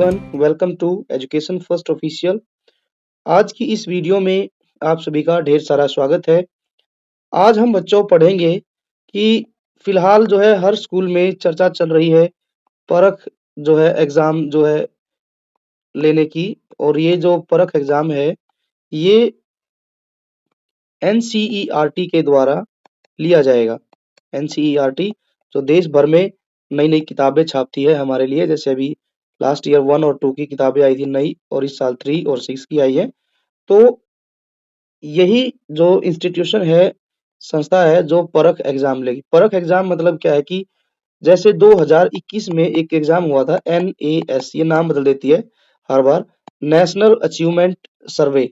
Everyone, welcome to education first official. आज की इस वीडियो में आप सभी का ढेर सारा स्वागत है। आज हम बच्चों पढ़ेंगे कि फिलहाल जो है हर स्कूल में चर्चा चल रही है परख जो है एग्जाम जो है लेने की। और ये जो परख एग्जाम है ये एनसीईआरटी के द्वारा लिया जाएगा। एनसीईआरटी जो देश भर में नई नई किताबें छापती है हमारे लिए, जैसे अभी लास्ट ईयर 1 और 2 की किताबें आई थी नई, और इस साल 3 और 6 की आई है। तो यही जो इंस्टीट्यूशन है, संस्था है जो परख एग्जाम लेगी। परख एग्जाम मतलब क्या है कि जैसे 2021 में एक एग्जाम हुआ था NAS, ये नाम बदल देती है हर बार, नेशनल अचीवमेंट सर्वे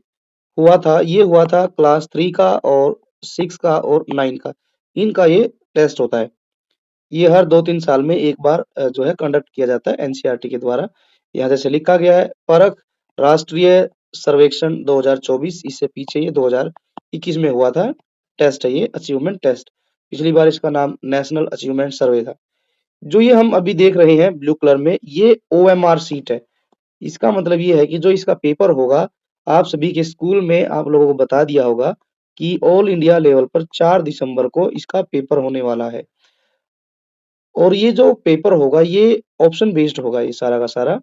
हुआ था। ये हुआ था क्लास 3 का और 6 का और 9 का, इनका ये टेस्ट होता है। ये हर 2-3 साल में एक बार जो है कंडक्ट किया जाता है एनसीईआरटी के द्वारा। यहाँ जैसे लिखा गया है परख राष्ट्रीय सर्वेक्षण 2024, इससे पीछे ये 2021 में हुआ था टेस्ट है, ये अचीवमेंट टेस्ट। पिछली बार इसका नाम नेशनल अचीवमेंट सर्वे था। जो ये हम अभी देख रहे हैं ब्लू कलर में, ये OMR सीट है। इसका मतलब ये है कि जो इसका पेपर होगा, आप सभी के स्कूल में आप लोगों को बता दिया होगा कि ऑल इंडिया लेवल पर 4 दिसंबर को इसका पेपर होने वाला है। और ये जो पेपर होगा ये ऑप्शन बेस्ड होगा, ये सारा का सारा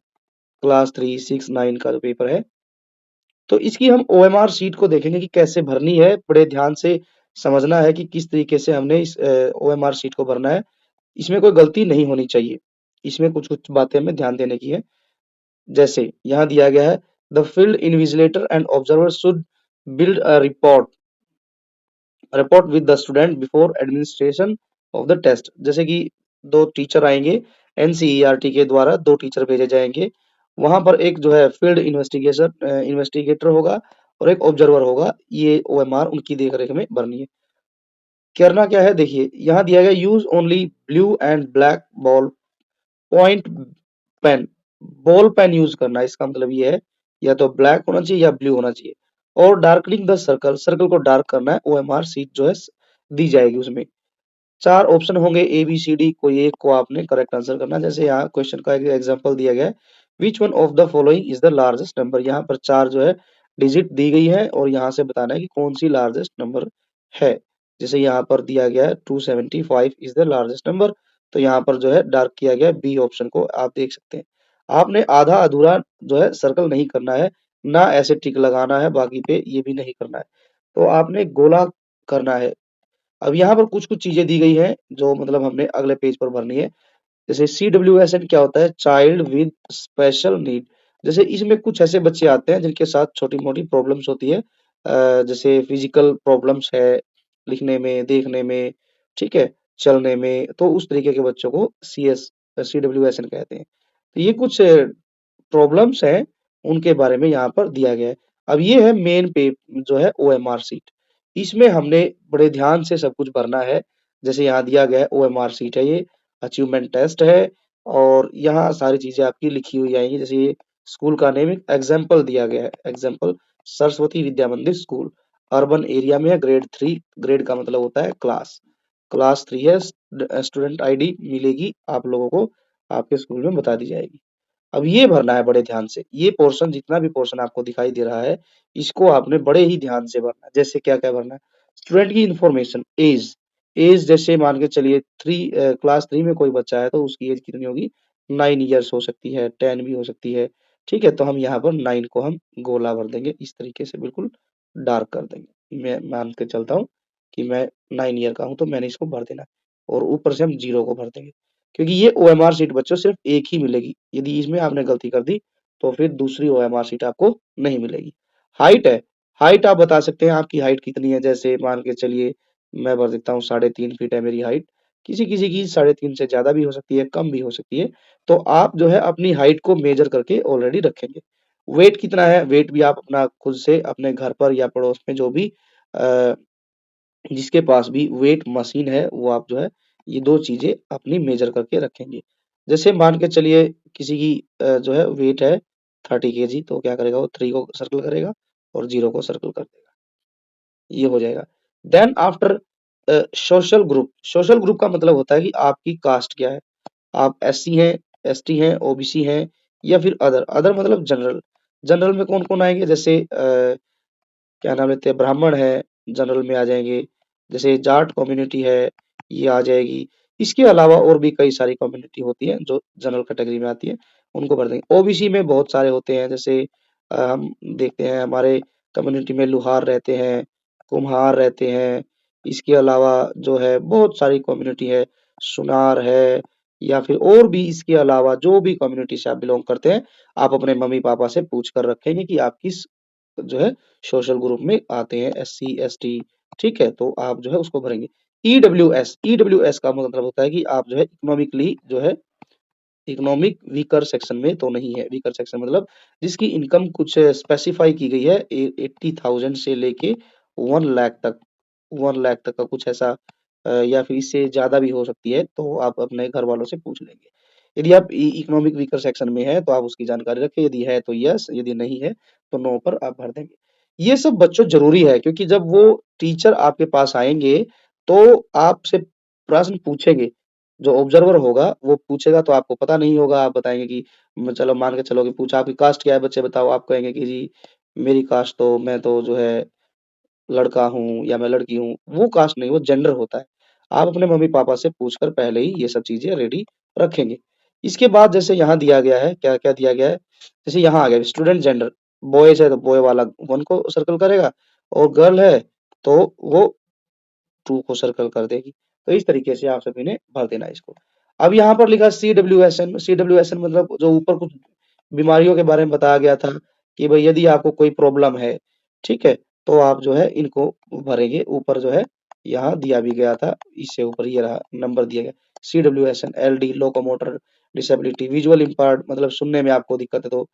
क्लास 3, 6, 9 का जो पेपर है। तो इसकी हम OMR सीट को देखेंगे कि कैसे भरनी है। बड़े ध्यान से समझना है कि किस तरीके से हमने इस OMR सीट को भरना है। इसमें कोई गलती नहीं होनी चाहिए। इसमें कुछ-कुछ बातें हमें ध्यान देने की है। जैसे यहाँ दिया गया है, the field invigilator and observer should build a report with the student before administration of the test. जैसे कि 2 टीचर आएंगे, एनसीईआरटी के द्वारा 2 टीचर भेजे जाएंगे। वहां पर एक जो है फील्ड इन्वेस्टिगेटर होगा और एक ऑब्जर्वर होगा। ये OMR उनकी देखरेख में भरनी है। करना क्या है देखिए, यहाँ दिया गया use only blue and black ball point pen. Ball pen use करना है, इसका मतलब ये है या तो ब्लैक होना चाहिए या ब्लू होना चाहिए। और डार्कनिंग द सर्कल, सर्कल को डार्क करना है। OMR सीट जो है दी जाएगी उसमें। 4 ऑप्शन होंगे ABCD, कोई एक को आपने करेक्ट आंसर करना है। जैसे यहाँ क्वेश्चन का एक एग्जांपल दिया गया है, which one of the following is the largest number. यहाँ पर 4 जो है डिजिट दी गई है और यहाँ से बताना है कि कौन सी लार्जेस्ट नंबर है। जैसे यहाँ पर दिया गया है 275 इज द लार्जेस्ट नंबर, तो यहाँ पर जो है डार्क किया गया है B ऑप्शन को, आप देख सकते हैं। आपने आधा अधूरा जो है सर्कल नहीं करना है, ना ऐसे टिक लगाना है बाकी पे, ये भी नहीं करना है। तो आपने गोला करना है। अब यहाँ पर कुछ-कुछ चीजें दी गई हैं जो मतलब हमने अगले पेज पर भरनी है। जैसे CWSN क्या होता है, चाइल्ड विद स्पेशल नीड। जैसे इसमें कुछ ऐसे बच्चे आते हैं जिनके साथ छोटी-मोटी प्रॉब्लम्स होती है, जैसे फिजिकल प्रॉब्लम्स है, लिखने में, देखने में, ठीक है, चलने में, तो उस तरीके के बच्चों को CWSN कहते हैं। तो ये कुछ प्रॉब्लम्स हैं, उनके बारे में यहाँ पर दिया गया है। अब ये है मेन पे जो है OMR सीट। इसमें हमने बड़े ध्यान से सब कुछ भरना है। जैसे यहाँ दिया गया है OMR सीट है ये, अचीवमेंट टेस्ट है और यहाँ सारी चीजें आपकी लिखी हुई आएंगी। जैसे ये स्कूल का नेम, एग्जाम्पल दिया गया है, एग्जाम्पल सरस्वती विद्या मंदिर स्कूल, अर्बन एरिया में है, ग्रेड 3। ग्रेड का मतलब होता है क्लास, क्लास 3 है। स्टूडेंट ID मिलेगी आप लोगों को, आपके स्कूल में बता दी जाएगी। अब ये भरना है बड़े ध्यान से। ये पोर्शन, जितना भी पोर्शन आपको दिखाई दे रहा है, इसको आपने बड़े ही ध्यान से भरना है। जैसे क्या-क्या भरना है, स्टूडेंट की इन्फॉर्मेशन, एज, एज जैसे मान के चलिए क्लास 3 में कोई बच्चा है तो उसकी एज कितनी होगी, 9 इयर्स हो सकती है, 10 भी हो सकती है, ठीक है। तो हम यहाँ पर 9 को हम गोला भर देंगे, इस तरीके से बिल्कुल डार्क कर देंगे। मैं मान के चलता हूँ कि मैं 9 ईयर का हूँ तो मैंने इसको भर देना है, और ऊपर से हम 0 को भर देंगे, क्योंकि ये OMR सीट बच्चों सिर्फ एक ही मिलेगी। यदि इसमें आपने गलती कर दी तो फिर दूसरी OMR सीट आपको नहीं मिलेगी। हाइट है, हाइट आप बता सकते हैं आपकी हाइट कितनी है। जैसे मान के चलिए मैं भर देता हूँ 3.5 फीट है मेरी हाइट। किसी-किसी की 3.5 से ज़्यादा भी हो सकती है, कम भी हो सकती है। तो आप जो है अपनी हाइट को मेजर करके ऑलरेडी रखेंगे। वेट कितना है, वेट भी आप अपना खुद से अपने घर पर या पड़ोस में जो भी अ, जिसके पास भी वेट मशीन है वो आप जो है ये 2 चीजें अपनी मेजर करके रखेंगे। जैसे मान के चलिए किसी की जो है वेट है 30 केजी, तो क्या करेगा वो 3 को सर्कल करेगा और 0 को सर्कल कर देगा, ये हो जाएगा। Then after social group, social group का मतलब होता है कि आपकी कास्ट क्या है। आप SC हैं, ST हैं, OBC हैं या फिर अदर, अदर मतलब जनरल। जनरल में कौन-कौन आएँगे, जैसे क्या नाम लेते हैं, ब्राह्मण है, जनरल में आ जाएँगे। जैसे जाट कम्युनिटी है, ये आ जाएगी। इसके अलावा और भी कई सारी कम्युनिटी होती है जो जनरल कैटेगरी में आती है, उनको भर देंगे। ओबीसी में बहुत सारे होते हैं, जैसे हम देखते हैं हमारे कम्युनिटी में लुहार रहते हैं, कुम्हार रहते हैं। इसके अलावा जो है बहुत सारी कम्युनिटी है, सुनार है, या फिर और भी इसके अलावा जो भी कम्युनिटी से आप बिलॉन्ग करते हैं, आप अपने मम्मी-पापा से पूछ कर रखेंगे कि आप किस जो है सोशल ग्रुप में आते हैं, एससी, एसटी, ठीक है? तो आप जो है उसको भरेंगे। ईडब्ल्यूएस, ईडब्ल्यूएस का मतलब होता है कि आप जो है इकोनॉमिकली जो है इकोनॉमिक वीकर सेक्शन में तो नहीं है। वीकर सेक्शन मतलब जिसकी इनकम कुछ स्पेसिफाई की गई है 80,000 से लेके 1 लाख तक, 1 लाख तक का कुछ ऐसा, या फिर इससे ज़्यादा भी हो सकती है, तो आप अपने घर वालों से पूछ लेंगे। यदि आप इकोनॉमिक वीकर सेक्शन में हैं, तो आप उसकी जानकारी रखें, यदि है तो यस, यदि नहीं है तो नो पर आप भर देंगे। ये सब बच्चों ज़रूरी है, क्योंकि जब वो टीचर आपके पास आएँगे, तो आपसे प्रश्न पूछेंगे। जो ऑब्जर्वर होगा वो पूछेगा तो आपको पता नहीं होगा, आप बताएँगे कि चलो मान के चलो कि पूछा आपकी कास्ट क्या है बच्चे बताओ, आप कहेंगे कि जी मेरी कास्ट तो मैं तो जो है लड़का हूँ या मैं लड़की हूँ, वो कास्ट नहीं, वो जेंडर होता है। आप अपने मम्मी-पापा से पूछकर पहले ही ये सब चीज़ें रेडी रखेंगे। इसके बाद जैसे यहाँ दिया गया है, क्या-क्या दिया गया है? जैसे यहाँ आ गया स्टूडेंट जेंडर, बॉयज़ है तो बॉय वाला 1 को सर्कल करेगा, और गर्ल है तो वो 2 को सर्कल कर देगी। तो इस तरीके से आप सभी ने भर देना है इसको। अब यहाँ पर लिखा सीडब्ल्यूएसएन, सीडब्ल्यूएसएन मतलब जो ऊपर कुछ बीमारियों के बारे में बताया गया था कि भई यदि आपको कोई प्रॉब्लम है, ठीक है? तो आप जो है इनको भरेंगे। ऊपर जो है यहाँ दिया भी गया था, इससे ऊपर ये रहा नंबर दिया गया। CWSN, LD, locomotor disability, visual impaired मतलब सुनने में आपको दिक्कत है तो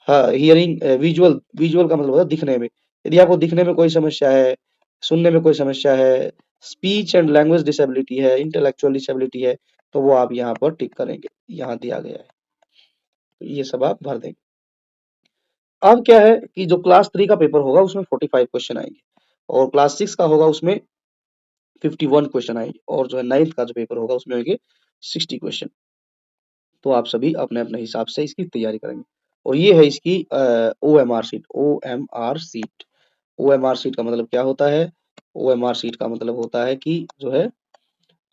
हाँ, हियरिंग विजुअल, विजुअल का मतलब होता है दिखने में। यदि आपको दिखने में कोई समस्या है, सुनने में कोई समस्या है, स्पीच एंड लैंग्वेज डिसेबिलिटी है, इंटेलेक्चुअल डिसेबिलिटी है, तो वो आप यहाँ पर टिक करेंगे। यहाँ दिया गया है। तो ये सब आप भर देंगे। अब क्या है कि जो क्लास 3 का पेपर होगा उसमें 45 क्वेश्चन आएंगे, और क्लास 6 का होगा उसमें 51 क्वेश्चन आएंगे, और जो है 9th का जो पेपर होगा उसमें होंगे 60 क्वेश्चन। तो आप सभी अपने-अपने हिसाब से इसकी तैयारी करेंगे। और ये है इसकी OMR sheet, OMR sheet. OMR sheet का मतलब क्या होता है? ओएमआर शीट का मतलब होता है कि जो है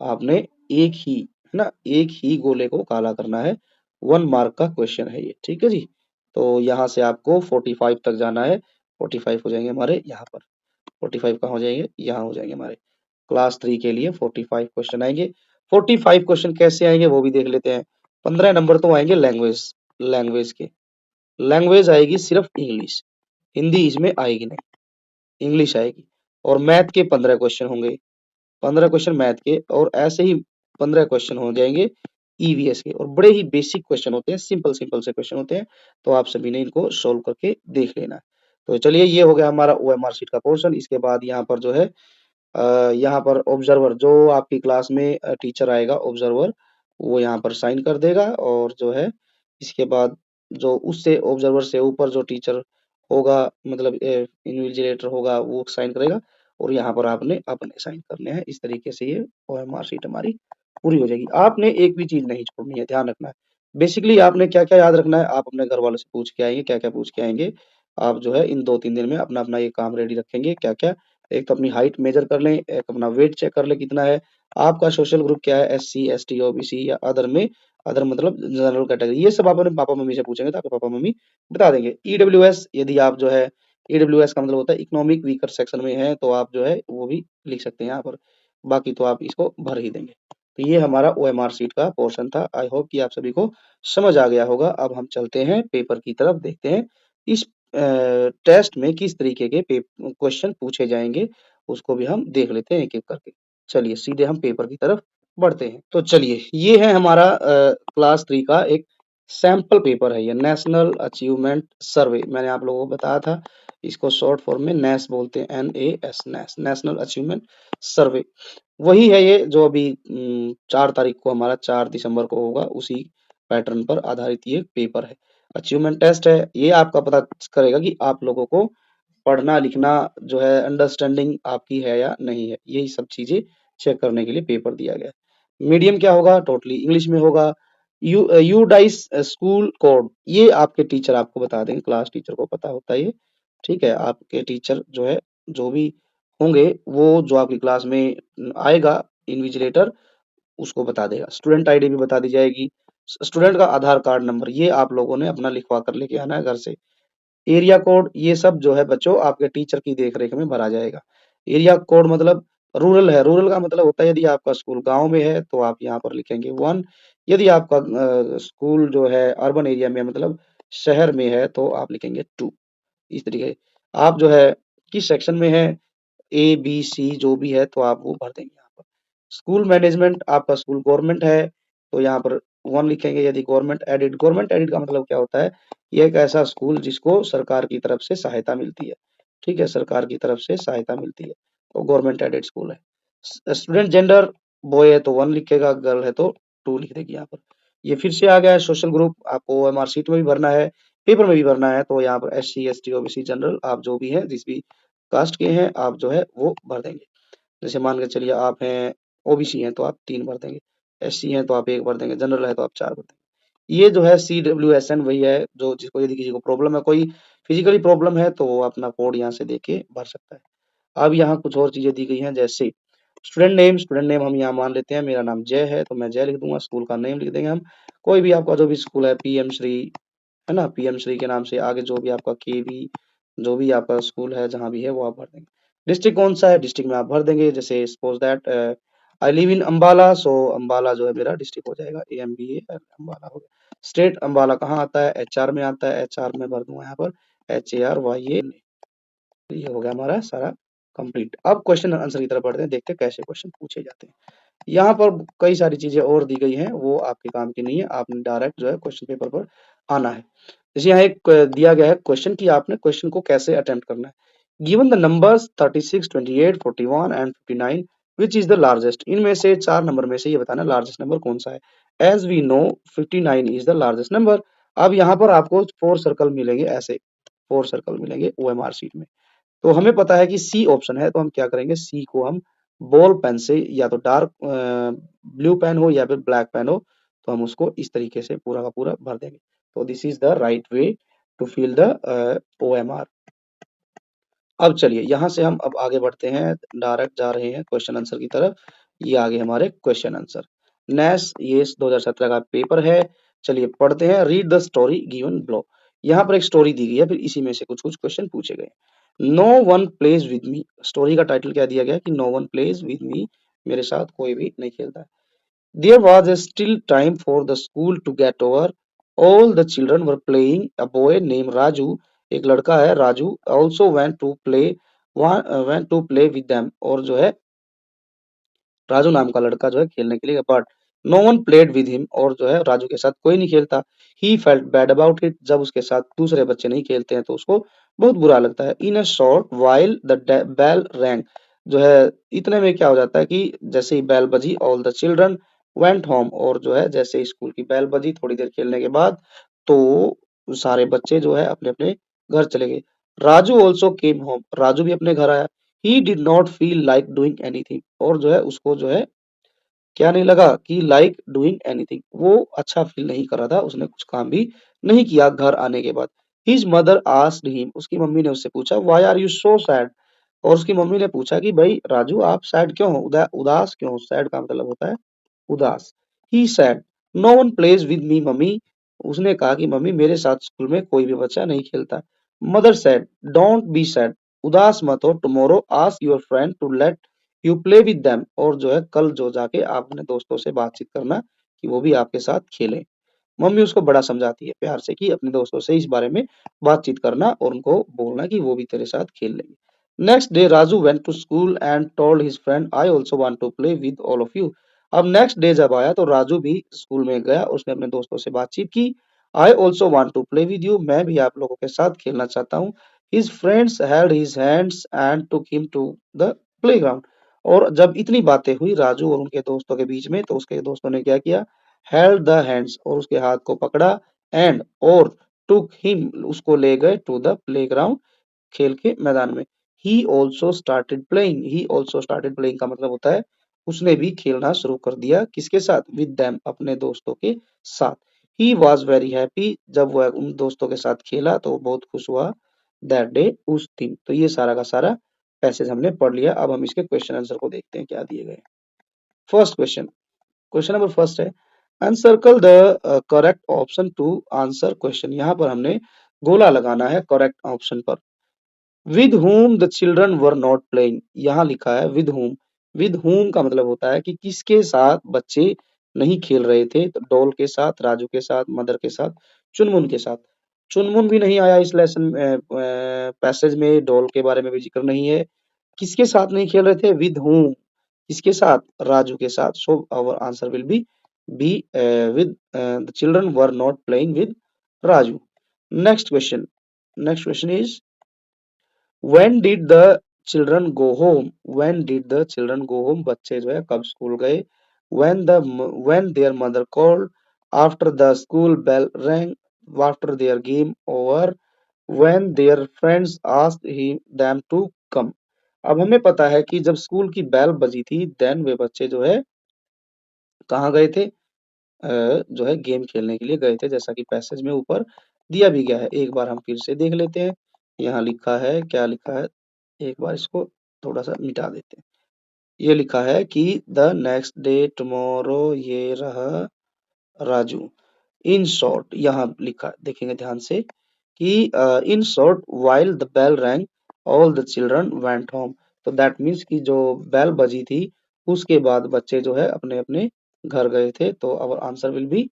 आपने एक ही, है ना? एक ही गोले को काला करना है। 1 मार्क का क्वेश्चन है ये, ठीक है जी? तो यहाँ से आपको 45 तक जाना है। 45 हो जाएँगे हमारे यहाँ पर। 45 कहाँ हो जाएँगे? यहाँ हो जाएँगे हमारे। क्लास 3 के लिए 45 क्वेश्चन आएँगे। 45 क्वेश्चन कैसे आएँगे वो भी देख लेते हैं। 15 नंबर तो आएँगे लैंग्वेज, लैंग्वेज के। लैंग्वेज आएगी सिर्फ इंग्लिश, हिंदी इसमें आएगी नहीं, इंग्लिश आएगी। और मैथ के 15 क्वेश्चन होंगे, 15 क्वेश्चन मैथ के, और ऐसे ही 15 क्वेश्चन हो जाएंगे ईवीएस के, और बड़े ही बेसिक क्वेश्चन होते हैं, सिंपल सिंपल से क्वेश्चन होते हैं। तो आप सभी ने इनको सोल्व करके देख लेना है। तो चलिए ये हो गया हमारा ओएमआर शीट का पोर्शन। इसके बाद यहाँ पर जो है यहाँ पर ऑब्जर्वर जो आपकी क्लास में टीचर आएगा ऑब्जर्वर, वो यहाँ पर साइन कर देगा, और जो है इसके बाद जो उससे ऑब्जर्वर से ऊपर जो टीचर होगा मतलब इन्विजिलेटर होगा वो साइन करेगा, और यहाँ पर आपने अपने साइन करने हैं। इस तरीके से ये ओएमआर शीट हमारी पूरी हो जाएगी। आपने एक भी चीज नहीं छोड़नी है, ध्यान रखना है। बेसिकली आपने क्या क्या याद रखना है, आप अपने घर वालों से पूछ के आएंगे क्या क्या पूछ के आएंगे। आप जो है इन 2-3 दिन में अपना अपना ये काम रेडी रखेंगे। क्या क्या, एक तो अपनी हाइट मेजर कर लें, एक अपना वेट चेक कर लें कितना है, आपका सोशल ग्रुप क्या है, एससी, एसटी, ओबीसी या अदर में, अदर मतलब जनरल कैटेगरी। ये सब आप अपने पापा मम्मी से पूछेंगे तो आपके पापा मम्मी बता देंगे। ईडब्ल्यूएस, यदि आप जो है ईडब्ल्यूएस का मतलब होता है इकोनॉमिक वीकर सेक्शन में है, तो आप जो है वो भी लिख सकते हैं यहाँ पर। बाकी तो आप इसको भर ही देंगे। तो ये हमारा ओएमआर शीट का पोर्शन था। आई होप कि आप सभी को समझ आ गया होगा। अब हम चलते हैं पेपर की तरफ, देखते हैं इस टेस्ट में किस तरीके के क्वेश्चन पूछे जाएंगे, उसको भी हम देख लेते हैं एक-एक करके। चलिए सीधे हम पेपर की तरफ बढ़ते हैं। तो चलिए ये है हमारा क्लास 3 का एक सैंपल पेपर है, ये नेशनल अचीवमेंट सर्वे। मैंने आप लोगों को बताया था, इसको शॉर्ट फॉर्म में नेस बोलते हैं, NAS, नेस, नेशनल अचीवमेंट सर्वे। वही है ये जो अभी 4 तारीख को हमारा 4 दिसंबर को होगा, उसी पैटर्न पर आधारित ये पेपर है। अचीवमेंट टेस्ट है, ये आपका पता करेगा कि आप लोगों को पढ़ना लिखना जो है अंडरस्टैंडिंग आपकी है या नहीं है, यही सब चीजें चेक करने के लिए पेपर दिया गया है। मीडियम क्या होगा, टोटली इंग्लिश में होगा। यूडाइस स्कूल कोड, ये आपके टीचर आपको बता देंगे, क्लास टीचर को पता होता है ये। ठीक है, आपके टीचर जो है, जो भी होंगे, वो जो आपकी क्लास में आएगा इन्विजिलेटर, उसको बता देगा। स्टूडेंट आईडी भी बता दी जाएगी। स्टूडेंट का आधार कार्ड नंबर ये आप लोगों ने अपना लिखवा कर लेके आना है घर से। एरिया कोड ये सब जो है बच्चों आपके टीचर की देख-रेख में भरा जाएगा। एरिया कोड मतलब रूरल है, रूरल का मतलब होता है यदि आपका स्कूल गाँव में है तो आप यहाँ पर लिखेंगे 1, यदि आपका स्कूल जो है अर्बन एरिया में मतलब शहर में है तो आप लिखेंगे 2। इस तरीके आप जो है किस सेक्शन में है, ए, बी, सी जो भी है तो आप वो भर देंगे यहाँ पर। स्कूल मैनेजमेंट आपका स्कूल गवर्नमेंट है तो यहाँ पर 1 लिखेंगे। यदि गवर्नमेंट एडेड का मतलब क्या होता है? ये एक ऐसा स्कूल जिसको सरकार की तरफ से सहायता मिलती है। ठीक है, सरकार की तरफ से सहायता मिलती है तो गवर्नमेंट एडेड स्कूल है। स्टूडेंट जेंडर बॉय है तो 1 लिखेगा, गर्ल है तो 2 लिख देगी यहाँ पर। ये फिर से आ गया है सोशल ग्रुप, आपको ओएमआर शीट में भी भरना है, पेपर में भी भरना है, तो यहाँ पर एससी, एसटी, ओबीसी, जनरल आप जो भी हैं, जिस भी कास्ट के हैं आप जो है वो भर देंगे। जैसे मान के चलिए आप हैं ओबीसी हैं तो आप 3 भर देंगे, एससी हैं तो आप 1 भर देंगे, जनरल है तो आप 4 भर देंगे। ये जो है CWSN वही है जो जिसको यदि किसी को प्रॉब्लम है, कोई फिजिकली प्रॉब्लम है तो वो अपना कोड यहाँ से देके भर सकता है। अब यहाँ कुछ और चीजें दी गई हैं, जैसे स्टूडेंट नेम हम यहाँ मान लेते हैं, मेरा नाम जय है तो मैं जय लिख दूंगा, स्कूल का नेम लिख देंगे हम। कोई भी आपका जो भी स्कूल है, पीएम श्री है ना, पीएम श्री के नाम से आगे जो भी आपका केवी जो भी आपका स्कूल है जहाँ भी है वो आप भर देंगे। डिस्ट्रिक्ट कौन सा है, डिस्ट्रिक्ट में आप भर देंगे। जैसे suppose that I live in Ambala, so Ambala जो है मेरा डिस्ट्रिक्ट हो जाएगा, AMBA अम्बाला हो गया। स्टेट अम्बाला कहाँ आता है, HR में आता है, HR में भर दूंगा यहाँ पर HARYA। ये हो गया हमारा सारा कंप्लीट। अब क्वेश्चन आंसर की तरफ बढ़ते हैं, देखते हैं कैसे क्वेश्चन पूछे जाते हैं। यहाँ पर कई सारी चीजें और दी गई हैं, वो आपके काम की नहीं है, आपने डायरेक्ट जो है क्वेश्चन पेपर पर आना है। जैसे यहाँ एक दिया गया है क्वेश्चन कि आपने क्वेश्चन को कैसे अटेम्प्ट करना है। Given the numbers 36, 28, 41 and 59 which is the largest, इनमें से 4 नंबर में से ये बताना लार्जेस्ट नंबर कौन सा है। As we know 59 is the largest number. अब यहाँ पर आपको 4 सर्कल मिलेंगे, ऐसे 4 सर्कल मिलेंगे OMR शीट में। तो हमें पता है कि सी ऑप्शन है, तो हम क्या करेंगे, सी को हम बॉल पेन से, या तो डार्क ब्लू पेन हो या फिर ब्लैक पेन हो, तो हम उसको इस तरीके से पूरा का पूरा भर देंगे। तो this is the right way to fill the OMR। अब चलिए यहाँ से हम अब आगे बढ़ते हैं, डायरेक्ट जा रहे हैं क्वेश्चन आंसर की तरफ। ये आगे हमारे क्वेश्चन आंसर। नेस ये 2017 का पेपर है। चलिए पढ़ते हैं। Read the story given below. यहाँ पर एक स्टोरी दी गई है, फिर इसी में से कुछ कुछ क्वेश्चन पूछे गए। No one plays with me, story का टाइटल क्या दिया गया कि no one plays with me, मेरे साथ कोई भी नहीं खेलता है। There was a still time for the school to get over. All the children were playing. A boy named Raju, एक लड़का है Raju, also went to play with them, और जो है राजू नाम का लड़का जो है खेलने के लिए, but no one played with him, और जो है राजू के साथ कोई नहीं खेलता। He felt bad about it, जब उसके साथ दूसरे बच्चे नहीं खेलते हैं तो उसको बहुत बुरा लगता है। In a short while the bell rang, जो है इतने में क्या हो जाता है कि जैसे ही बेल बजी, all the children went home, और जो है जैसे स्कूल की बेल बजी थोड़ी देर खेलने के बाद, तो सारे बच्चे जो है अपने अपने घर चले गए। Raju also came home, Raju भी अपने घर आया। He did not feel like doing anything, और जो है उसको जो है क्या नहीं लगा कि लाइक डूइंग एनीथिंग, वो अच्छा फील नहीं कर रहा था, उसने कुछ काम भी नहीं किया घर आने के बाद। हिज मदर आस्क्ड हिम, उसकी मम्मी ने उससे पूछा, why are you so sad, और उसकी मम्मी ने पूछा कि भाई राजू आप सैड क्यों हो, उदास क्यों हो। सैड का मतलब होता है उदास। He sad no one plays with me mummy, उसने कहा कि मम्मी मेरे साथ स्कूल में कोई भी बच्चा नहीं खेलता। Mother said don't be sad, उदास मत हो, tomorrow ask your friend to let you play with them, और जो है कल जो जाके आप अपने दोस्तों से बातचीत करना कि वो भी आपके साथ खेलें। मम्मी उसको बड़ा समझाती है प्यार से कि अपने दोस्तों से इस बारे में बातचीत करना और उनको बोलना कि वो भी तेरे साथ खेल लेंगे। Next day Raju went to school and told his friend, I also want to play with all of you. अब नेक्स्ट डे जब आया तो राजू भी स्कूल में गया, उसने अपने दोस्तों से बातचीत की। I also want to play with you, मैं भी आप लोगों के साथ खेलना चाहता हूँ। His friends held his hands and took him to the playground, और जब इतनी बातें हुई राजू और उनके दोस्तों के बीच में, तो उसके दोस्तों ने क्या किया, हेल्ड द हैंड्स, और उसके हाथ को पकड़ा, एंड और टुक हिम, उसको ले गए टू द प्लेग्राउंड, खेल के मैदान में। He also started playing, he also started playing का मतलब होता है उसने भी खेलना शुरू कर दिया, किसके साथ? विद देम, अपने दोस्तों के साथ। ही वॉज वेरी हैप्पी, जब वह उन दोस्तों के साथ खेला तो वो बहुत खुश हुआ, दैट डे, उस दिन। तो ये सारा का सारा पैसेज हमने पढ़ लिया। अब हम इसके क्वेश्चन आंसर को देखते हैं क्या दिए गए। First question, question number first है, encircle the correct option to answer question. यहाँ पर हमने गोला लगाना है करेक्ट ऑप्शन पर। With whom the children were not playing, यहाँ लिखा है विद whom। विद whom का मतलब होता है कि किसके साथ बच्चे नहीं खेल रहे थे। तो डॉल के साथ, राजू के साथ, मदर के साथ, चुनमुन के साथ। चुनमुन भी नहीं आया इस लेसन पैसेज में, डॉल के बारे में भी जिक्र नहीं है। किसके साथ नहीं खेल रहे थे? विद whom, किसके साथ? राजू के साथ। So our answer will be with the children were not playing with Raju. Next question, next question is, When did the children go home? When did the children go home? बच्चे जो है कब school गए? When their mother called, after the school bell rang, after their game over, when their friends asked them to come. अब हमें पता है कि जब स्कूल की बेल बजी थी, देन वे बच्चे जो है कहाँ गए थे? जो है गेम खेलने के लिए गए थे, जैसा कि पैसेज में ऊपर दिया भी गया है। एक बार हम फिर से देख लेते हैं। यहाँ लिखा है, क्या लिखा है? एक बार इसको थोड़ा सा मिटा देते हैं। ये लिखा है कि द नेक्स्ट डे टुमारो, ये रहा राजू। इन शॉर्ट, यहाँ लिखा है, देखेंगे ध्यान से कि in short while the bell rang all the children went home. तो दैट मीन्स कि जो बेल बजी थी उसके बाद बच्चे जो है अपने अपने घर गए थे। तो our answer will be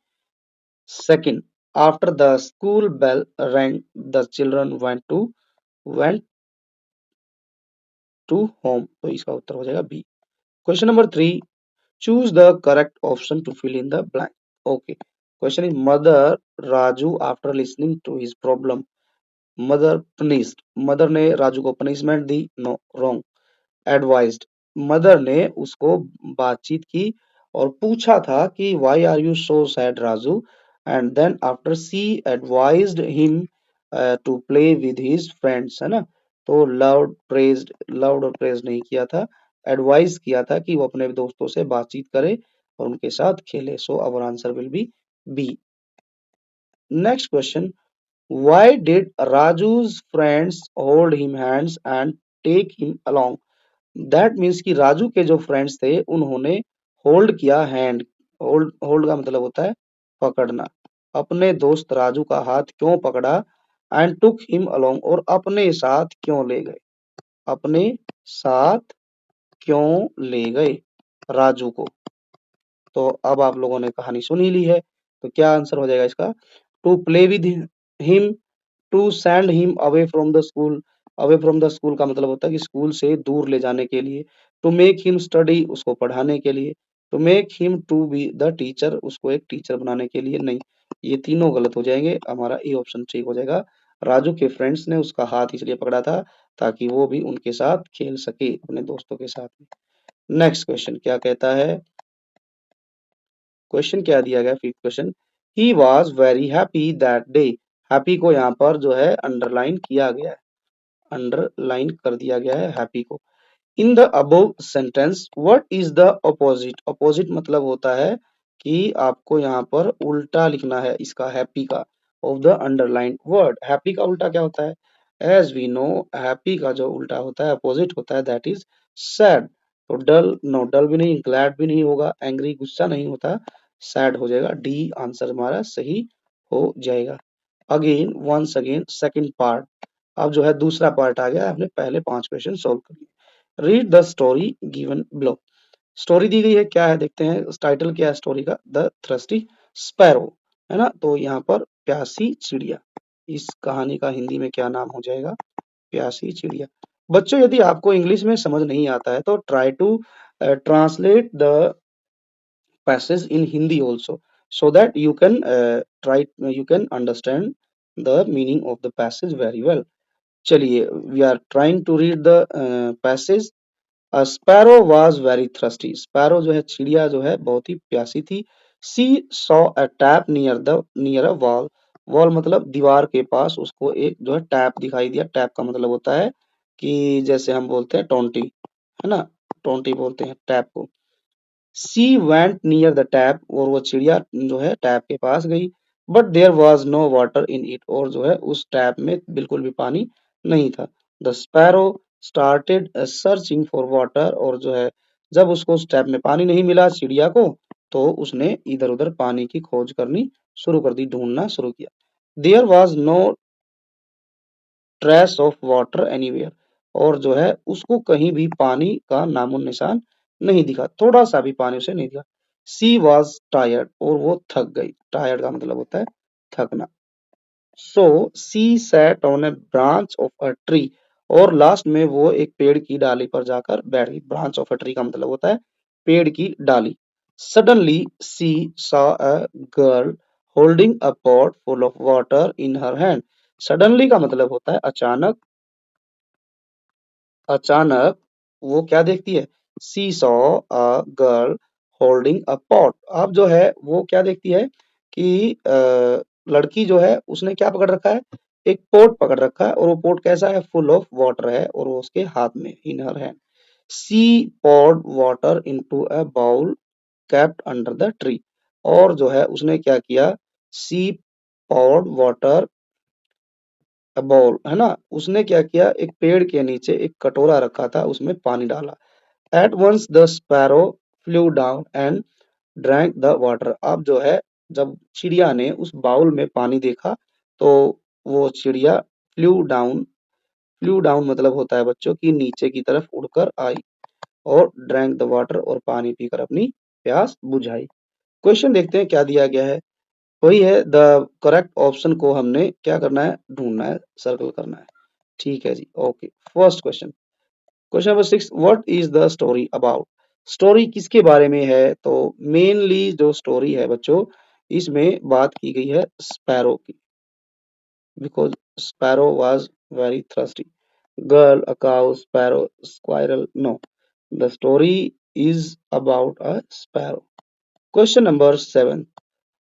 second, after the school bell rang the children went to home. तो इसका उत्तर हो जाएगा B. Question number 3, choose the correct option to fill in the blank. Okay. Question is, mother Raju after listening to his problem. Mother punished. Mother ने राजू को punishment दी? No, wrong. Advised. Mother ने उसको बातचीत की और पूछा था कि why are you so sad Raju, and then after she advised him to play with his friends, है ना। तो loved और praised नहीं किया था, एडवाइस किया था कि वो अपने दोस्तों से बातचीत करे और उनके साथ खेले। So our answer will be B. Next question, why did Raju's friends hold him hands and take him along? That means कि राजू के जो फ्रेंड्स थे उन्होंने होल्ड किया हैंड। होल्ड होल्ड का मतलब होता है पकड़ना। अपने दोस्त राजू का हाथ क्यों पकड़ा? एंड टुक हिम अलोंग, और अपने साथ क्यों ले गए? अपने साथ क्यों ले गए राजू को? तो अब आप लोगों ने कहानी सुन ही ली है, तो क्या आंसर हो जाएगा इसका? To play with him, to send him away from the school. Away from the school का मतलब होता है कि स्कूल से दूर ले जाने के लिए। टू मेक हिम स्टडी, उसको पढ़ाने के लिए। To make him to be the teacher, उसको एक टीचर बनाने के लिए। नहीं, ये तीनों गलत हो जाएंगे, हमारा ए ऑप्शन ठीक हो जाएगा। राजू के फ्रेंड्स ने उसका हाथ इसलिए पकड़ा था ताकि वो भी उनके साथ खेल सके, अपने दोस्तों के साथ में। नेक्स्ट क्वेश्चन क्या कहता है? क्वेश्चन क्या दिया गया? Fifth question, he was very happy that day. Happy को यहाँ पर जो है अंडरलाइन किया गया है, अंडरलाइन कर दिया गया है हैप्पी को। In the above sentence what is the opposite? Opposite मतलब होता है कि आपको यहाँ पर उल्टा लिखना है इसका, हैप्पी का, of the underline word. Happy का उल्टा क्या होता है? एज वी नो, हैप्पी का जो उल्टा होता है, अपोजिट होता है, दैट इज सैड। तो डल, नो डल भी नहीं, ग्लैड भी नहीं होगा, एंग्री गुस्सा नहीं होता, सैड हो जाएगा। डी आंसर हमारा सही हो जाएगा। Again once again second part, अब जो है दूसरा पार्ट आ गया, आपने पहले 5 क्वेश्चन सोल्व कर लिए। Read the story given below. Story दी गई है, क्या है देखते हैं। टाइटल क्या है स्टोरी का? द थ्रस्टी स्पैरो, है ना। तो यहाँ पर प्यासी चिड़िया, इस कहानी का हिंदी में क्या नाम हो जाएगा? प्यासी चिड़िया। बच्चों यदि आपको इंग्लिश में समझ नहीं आता है तो try to translate the passage in Hindi also, so that you can understand the meaning of the passage very well. चलिए, we are trying to read the passage. A sparrow was very thirsty. Sparrow जो है चिड़िया जो है बहुत ही प्यासी थी। She saw a tap near a wall. Wall मतलब दीवार के पास उसको एक जो है टैप दिखाई दिया। टैप का मतलब होता है कि जैसे हम बोलते हैं टोंटी, है ना, टोंटी बोलते हैं टैप को। She went near the tap, और वो चिड़िया जो है टैप के पास गई। But there was no water in it, और जो है उस टैप में बिल्कुल भी पानी नहीं था। The sparrow started searching for water, और जो है जब उसको उस टैप में पानी नहीं मिला चिड़िया को, तो उसने इधर उधर पानी की खोज करनी शुरू कर दी, ढूंढना शुरू किया। There was no trace of water anywhere, और जो है उसको कहीं भी पानी का नामो निशान नहीं दिखा, थोड़ा सा भी पानी उसे नहीं दिखा। सी वॉज टायर्ड, और वो थक गई। टायर्ड का मतलब होता है थकना। So she sat on a branch of a tree, और लास्ट में वो एक पेड़ की डाली पर जाकर बैठ गई। ब्रांच ऑफ अ ट्री का मतलब होता है पेड़ की डाली। Suddenly she saw a girl holding a pot full of water in her hand. Suddenly का मतलब होता है अचानक। अचानक वो क्या देखती है? She saw a girl holding a pot. अब जो है वो क्या देखती है कि लड़की जो है उसने क्या पकड़ रखा है? एक पोट पकड़ रखा है, और वो पोट कैसा है? फुल ऑफ वाटर है, और वो उसके हाथ में, in her hand. She poured water into a bowl kept under the tree, और जो है उसने क्या किया? सी poured वाटर बाउल, है ना? उसने क्या किया? एक पेड़ के नीचे एक कटोरा रखा था, उसमें पानी डाला। At once the sparrow flew down and drank the water. अब जो है जब चिड़िया ने उस बाउल में पानी देखा, तो वो चिड़िया फ्लू डाउन मतलब होता है बच्चों की नीचे की तरफ उड़कर आई, और ड्रैंक द वाटर, और पानी पीकर अपनी प्यास बुझाई। क्वेश्चन देखते हैं क्या दिया गया है। वही है, द करेक्ट ऑप्शन को हमने क्या करना है? ढूंढना है, सर्कल करना है। ठीक है जी, okay. First question, question number 6, what is the story about? Story किसके बारे में है? तो मेनली जो स्टोरी है बच्चों, इसमें बात की गई है स्पैरो की। Because sparrow was very thirsty. Girl, a cow, sparrow, squirrel, no, the story is about a sparrow. Question number 7,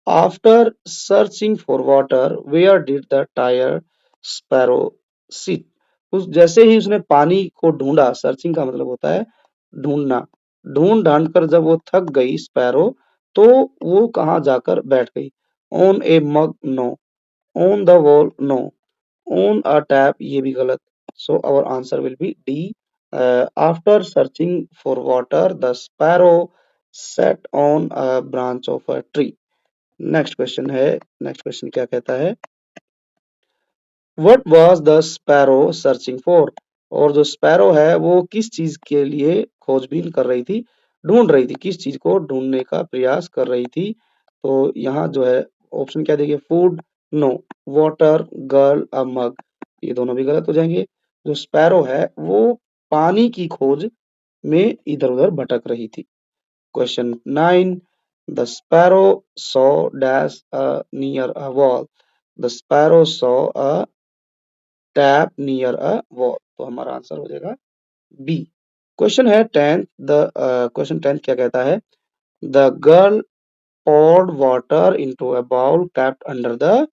after searching for water, where did the tired sparrow sit? उस जैसे ही उसने पानी को ढूंढा, सर्चिंग का मतलब होता है ढूंढना, ढूंढ ढांड कर जब वो थक गई स्पैरो, तो वो कहाँ जाकर बैठ गई? On a mug, no. On the wall, no. On a tap, ये भी गलत। So our answer will be D. After searching for water the sparrow sat on a branch of a tree। Next question है, next question क्या कहता है? What was the sparrow searching for? और जो sparrow है वो किस चीज के लिए खोजबीन कर रही थी, ढूंढ रही थी, किस चीज को ढूंढने का प्रयास कर रही थी? तो यहाँ जो है ऑप्शन क्या देंगे? Food, no. Water, girl, a mug, ये दोनों भी गलत हो जाएंगे। जो स्पैरो है वो पानी की खोज में इधर उधर भटक रही थी। Question 9, the sparrow saw dash near a wall। The sparrow saw a tap near a wall। तो हमारा आंसर हो जाएगा बी। क्वेश्चन है 10th, द क्वेश्चन 10th क्या कहता है? The girl poured water into a bowl kept under the,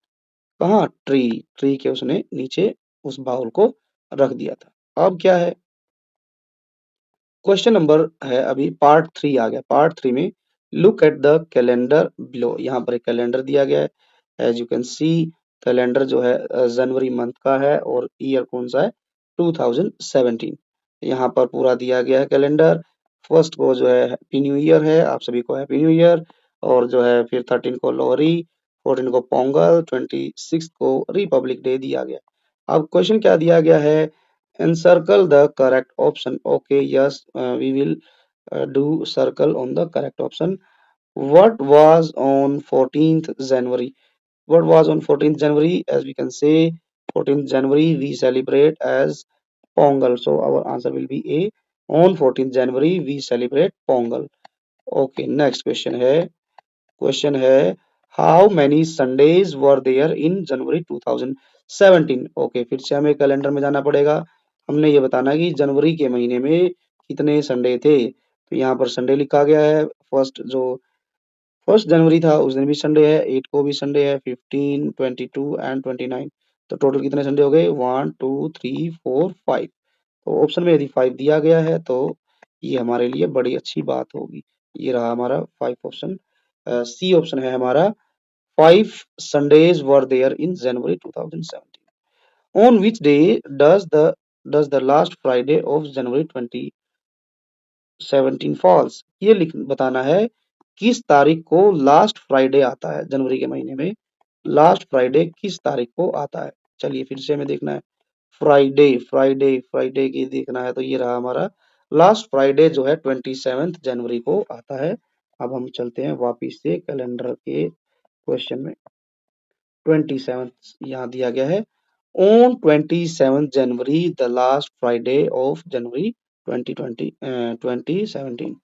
कहाँ? Tree, tree के उसने नीचे उस बाउल को रख दिया था। अब क्या है? क्वेश्चन नंबर है अभी पार्ट 3 आ गया। पार्ट 3 में look at the calendar below. यहाँ पर एक कैलेंडर दिया गया है। As you can see, calendar जो है जनवरी मंथ का है, और ईयर कौन सा है? 2017। यहाँ पर पूरा दिया गया है कैलेंडर। फर्स्ट को जो है हैप्पी न्यू ईयर है, आप सभी को हैप्पी न्यू ईयर। और जो है फिर 13 को लोहरी, 14 को पोंगल, 26 को रिपब्लिक डे दिया गया। अब क्वेश्चन क्या दिया गया है? encircle the correct option। Okay, yes, we will do circle on the correct option। What was on 14th January? What was on 14th January? As we can say, 14th January we celebrate as Pongal, so our answer will be A। on 14th January we celebrate Pongal। Okay, next question है how many Sundays were there in January 2017। Okay, फिर से हमें calendar में जाना पड़ेगा। हमने ये बताना है कि जनवरी के महीने में कितने संडे थे। तो यहाँ पर संडे लिखा गया है। फर्स्ट जनवरी था उस दिन भी संडे है, 8 को भी संडे है, 15, 22 एंड 29। तो टोटल कितने संडे हो गए? 1 2 3 4 5। तो ऑप्शन में यदि 5 दिया गया है तो ये हमारे लिए बड़ी अच्छी बात होगी। ये रहा हमारा 5 ऑप्शन। सी ऑप्शन है हमारा 5 Sundays were there in January 2017. On which day does the last Friday of January 2017 falls? ये लिख बताना है किस तारीख को लास्ट फ्राइडे आता है जनवरी के महीने में। लास्ट फ्राइडे किस तारीख को आता है? चलिए फिर से हमें देखना है। फ्राइडे फ्राइडे फ्राइडे की देखना है तो ये रहा हमारा लास्ट फ्राइडे जो है 27 जनवरी को आता है। अब हम चलते हैं वापिस से कैलेंडर के क्वेश्चन में। 27 यहाँ दिया गया है। On 27 January, the last Friday of January 2017.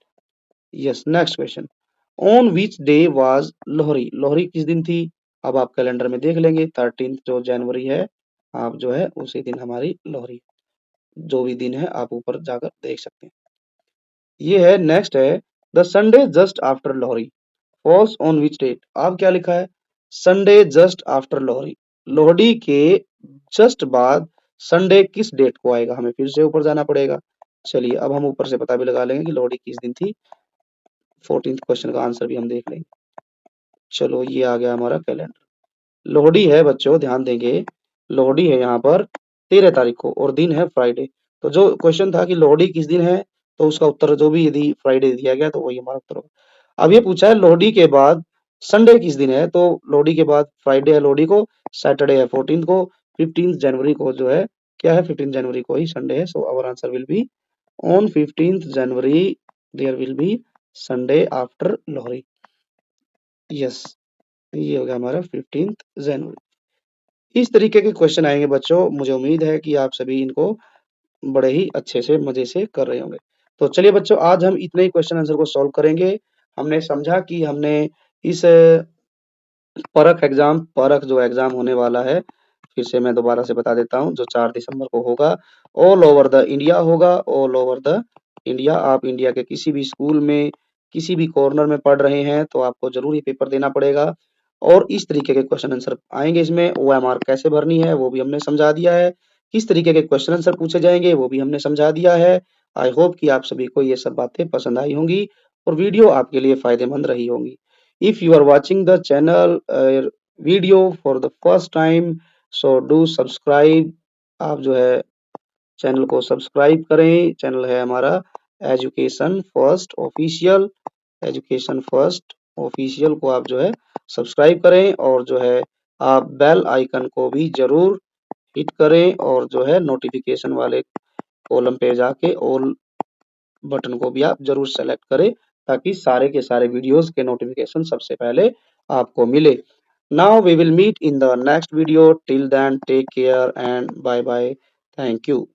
Yes, next question. On which day was Lohri? Lohri किस दिन थी? अब आप कैलेंडर में देख लेंगे 13 जो जनवरी है, आप जो है उसी दिन हमारी लोहरी, जो भी दिन है आप ऊपर जाकर देख सकते हैं। ये है नेक्स्ट है the Sunday just after Lohri falls on which date. आप क्या लिखा है? Sunday just after Lohri, Lohri के जस्ट बाद संडे किस डेट को आएगा? हमें फिर से ऊपर जाना पड़ेगा। चलिए अब हम ऊपर से पता भी लगा लेंगे कि लोहड़ी किस दिन थी। 14th क्वेश्चन का आंसर भी हम देख लेंगे। चलो ये आ गया हमारा कैलेंडर। लोहड़ी है बच्चों, ध्यान देंगे, लोहड़ी है यहाँ पर 13 तारीख को और दिन है फ्राइडे। तो जो क्वेश्चन था कि लोहड़ी किस दिन है, तो उसका उत्तर जो भी यदि फ्राइडे दिया गया तो वही हमारा उत्तर होगा। अब ये पूछा है लोहड़ी के बाद संडे किस दिन है, तो लोहड़ी के बाद फ्राइडे है लोहड़ी को, सैटरडे है 14 को, 15 जनवरी को जो है क्या है, 15 जनवरी को ही संडे है। So our answer will be on 15th January there will be Sunday after Lohri. Yes, ये हो गया हमारा 15th जनवरी। इस तरीके के क्वेश्चन आएंगे बच्चों, मुझे उम्मीद है कि आप सभी इनको बड़े ही अच्छे से मजे से कर रहे होंगे। तो चलिए बच्चों, आज हम इतने ही क्वेश्चन आंसर को सॉल्व करेंगे। हमने समझा कि हमने इस परख जो एग्जाम होने वाला है, फिर से मैं दोबारा से बता देता हूँ, जो 4 दिसंबर को होगा, ऑल ओवर द इंडिया होगा। ऑल ओवर द इंडिया, आप इंडिया के किसी भी स्कूल में किसी भी कॉर्नर में पढ़ रहे हैं तो आपको जरूर ये पेपर देना पड़ेगा। और इस तरीके के क्वेश्चन आंसर आएंगे इसमें। OMR कैसे भरनी है वो भी हमने समझा दिया है, किस तरीके के क्वेश्चन आंसर पूछे जाएंगे वो भी हमने समझा दिया है। आई होप कि आप सभी को ये सब बातें पसंद आई होंगी और वीडियो आपके लिए फायदेमंद रही होंगी। If you are watching the channel video for the first time, so do subscribe। आप जो है चैनल को सब्सक्राइब करें। चैनल है हमारा education first official. Education first official को आप जो है सब्सक्राइब करें और जो है आप बेल आइकन को भी जरूर हिट करें और जो है नोटिफिकेशन वाले कॉलम पे जाके ऑल बटन को भी आप जरूर सेलेक्ट करें, ताकि सारे के सारे वीडियोस के नोटिफिकेशन सबसे पहले आपको मिले। Now we will meet in the next video. Till then take care and bye bye. Thank you.